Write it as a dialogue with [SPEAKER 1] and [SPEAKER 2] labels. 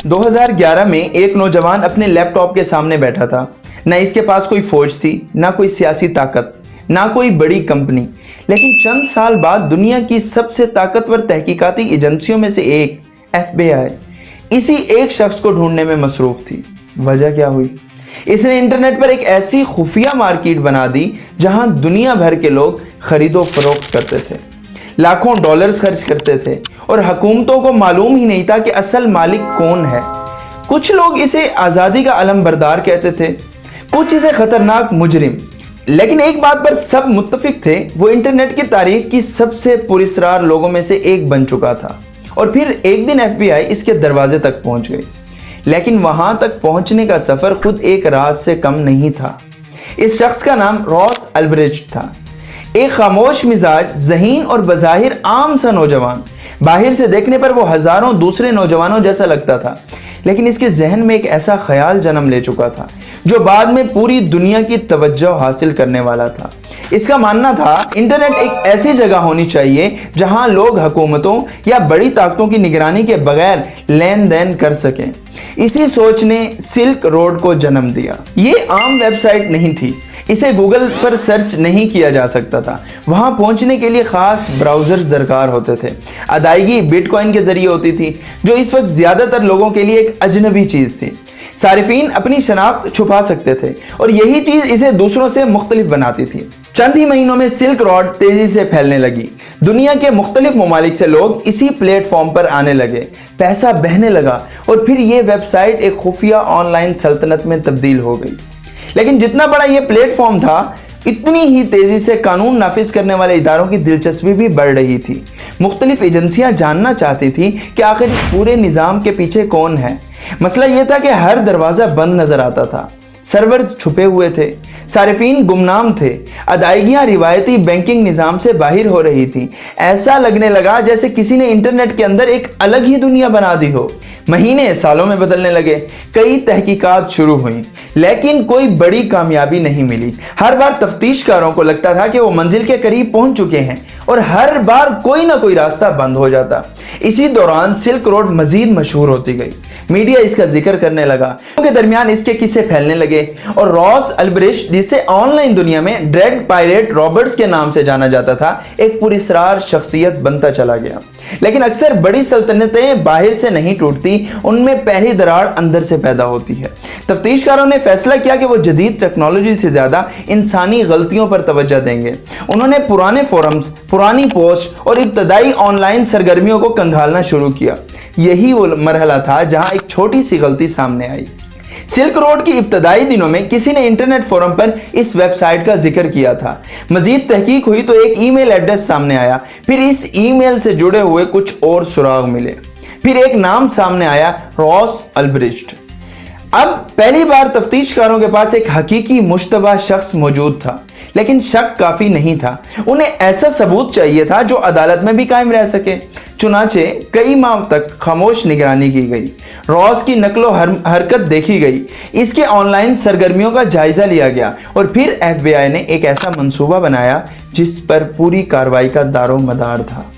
[SPEAKER 1] 2011 में एक नौजवान अपने लैपटॉप के सामने बैठा था। न इसके पास कोई फौज थी, ना कोई सियासी ताकत, ना कोई बड़ी कंपनी, लेकिन चंद साल बाद दुनिया की सबसे ताकतवर तहकीकाती एजेंसियों में से एक FBI इसी एक शख्स को ढूंढने में मसरूफ थी। वजह क्या हुई? इसने इंटरनेट पर एक ऐसी खुफिया मार्केट बना दी जहां दुनिया भर के लोग खरीदो फरोख्त करते थे, लाखों डॉलर्स खर्च करते थे और हुकूमतों को मालूम ही नहीं था कि असल मालिक कौन है। कुछ लोग इसे आज़ादी का अलमबरदार कहते थे, कुछ इसे खतरनाक मुजरिम। लेकिन एक बात पर सब मुत्तफिक थे, वो इंटरनेट की तारीख की सबसे पुरस्कार लोगों में से एक बन चुका था। और फिर एक दिन FBI इसके दरवाजे तक पहुंच गई। लेकिन वहां तक पहुंचने का सफर खुद एक राज से कम नहीं था। इस शख्स का नाम रॉस अल्ब्रेच्ट था, एक खामोश मिजाज, ज़हीन और बज़ाहिर आम सा नौजवान। बाहर से देखने पर वो हजारों दूसरे नौजवानों जैसा लगता था, लेकिन इसके जहन में एक ऐसा ख्याल जन्म ले चुका था जो बाद में पूरी दुनिया की तवज्जो हासिल करने वाला था। इसका मानना था इंटरनेट एक ऐसी जगह होनी चाहिए जहां लोग हुकूमतों या बड़ी ताकतों की निगरानी के बगैर लेन देन कर सकें। इसी सोच ने सिल्क रोड को जन्म दिया। ये आम वेबसाइट नहीं थी, इसे गूगल पर सर्च नहीं किया जा सकता था। वहां पहुंचने के लिए खास ब्राउजर्स दरकार होते थे। अदायगी बिटकॉइन के जरिए होती थी, जो इस वक्त ज्यादातर लोगों के लिए एक अजनबी चीज थी। सारिफीन अपनी शनाख्त छुपा सकते थे और यही चीज इसे दूसरों से मुख्तलिफ बनाती थी। चंद ही महीनों में सिल्क रोड तेजी से फैलने लगी। दुनिया के मुख्तलिफ ममालिक से लोग इसी प्लेटफॉर्म पर आने लगे, पैसा बहने लगा और फिर यह वेबसाइट एक खुफिया ऑनलाइन सल्तनत में तब्दील हो गई। लेकिन जितना बड़ा यह प्लेटफॉर्म था, इतनी ही तेजी से कानून नाफिज करने वाले इदारों की दिलचस्पी भी बढ़ रही थी। मुख्तलिफ एजेंसियां जानना चाहती थी कि आखिर इस पूरे निज़ाम के पीछे कौन है। मसला यह था कि हर दरवाजा बंद नजर आता था, सर्वर छुपे हुए थे, सारिफीन गुमनाम थे, अदायगियां रिवायती बैंकिंग निज़ाम से बाहर हो रही थी। ऐसा लगने लगा जैसे किसी ने इंटरनेट के अंदर एक अलग ही दुनिया बना दी हो। महीने सालों में बदलने लगे, कई तहकीकात शुरू हुई, लेकिन कोई बड़ी कामयाबी नहीं मिली। हर बार तफ्तीशकारों को लगता था कि वो मंजिल के करीब पहुंच चुके हैं और हर बार कोई ना कोई रास्ता बंद हो जाता। इसी दौरान सिल्क रोड मजीद मशहूर होती गई, मीडिया इसका जिक्र करने लगा, के दरमियान इसके किस्से फैलने लगे और रॉस अल्ब्रेच्ट, जिसे ऑनलाइन दुनिया में ड्रेड पायरेट रॉबर्ट्स के नाम से जाना जाता था, एक पुरस्कार शख्सियत बनता चला गया। लेकिन अक्सर बड़ी सल्तनतें बाहर से नहीं टूटती, उनमें पहली दरार अंदर से पैदा होती है। तफ्तीशकारों ने फैसला किया कि वो जदीद टेक्नोलॉजी से ज्यादा इंसानी गलतियों पर तवज्जो देंगे। उन्होंने पुराने फोरम्स, पुरानी पोस्ट और इब्तदाई ऑनलाइन सरगर्मियों को कंघालना शुरू किया। यही वो मरहला था जहां एक छोटी सी गलती सामने आई। सिल्क रोड की इब्तदाई दिनों में किसी ने इंटरनेट फोरम पर इस वेबसाइट का जिक्र किया था। मजीद तहकीक हुई तो एक ईमेल एड्रेस सामने आया, फिर इस ईमेल से जुड़े हुए कुछ और सुराग मिले, फिर एक नाम सामने आया, रॉस अल्ब्रेच्ट। अब पहली बार तफ्तीशकारों के पास एक हकीकी मुश्तबा शख्स मौजूद था, लेकिन शक काफी नहीं था। उन्हें ऐसा सबूत चाहिए था जो अदालत में भी कायम रह सके। चुनाचे कई माह तक खामोश निगरानी की गई, रॉस की नकलो हरकत देखी गई, इसके ऑनलाइन सरगर्मियों का जायजा लिया गया और फिर FBI ने एक ऐसा मंसूबा बनाया जिस पर पूरी कार्रवाई का दारो मदार था।